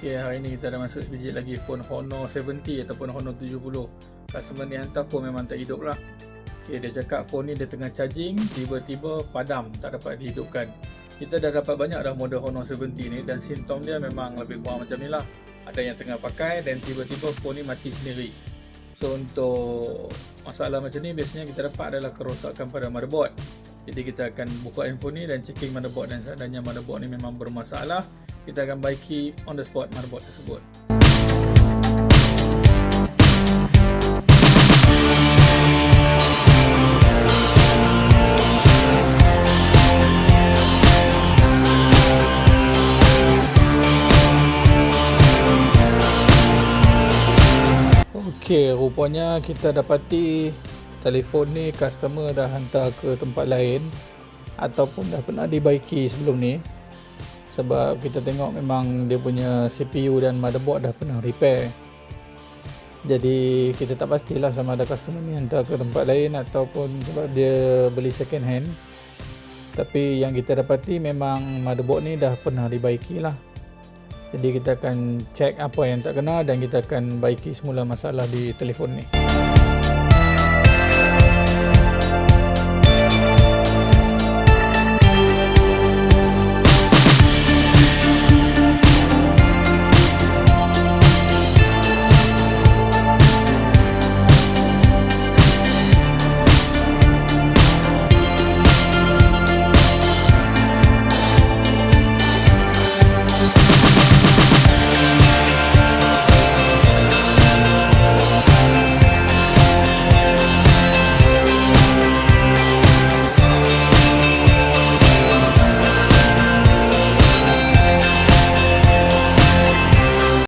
Okay, hari ni kita dah masuk sebiji lagi phone Honor 70 ataupun Honor 70. Customer ni hantar phone memang tak hidup lah. Okay, dia cakap phone ni dia tengah charging, tiba-tiba padam, tak dapat dihidupkan. Kita dah dapat banyak dah model Honor 70 ni dan simptom dia memang lebih kurang macam ni lah. Ada yang tengah pakai dan tiba-tiba phone ni mati sendiri. So untuk masalah macam ni biasanya kita dapat adalah kerosakan pada motherboard. Jadi kita akan buka handphone ni dan checking motherboard, dan seandainya motherboard ni memang bermasalah, kita akan baiki on the spot motherboard tersebut. Okey, rupanya kita dapati telefon ni customer dah hantar ke tempat lain ataupun dah pernah dibaiki sebelum ni. Sebab kita tengok memang dia punya CPU dan motherboard dah pernah repair. Jadi kita tak pastilah sama ada customer ni hantar ke tempat lain ataupun sebab dia beli second hand. Tapi yang kita dapati memang motherboard ni dah pernah dibaiki lah. Jadi kita akan check apa yang tak kena dan kita akan baiki semula masalah di telefon ni.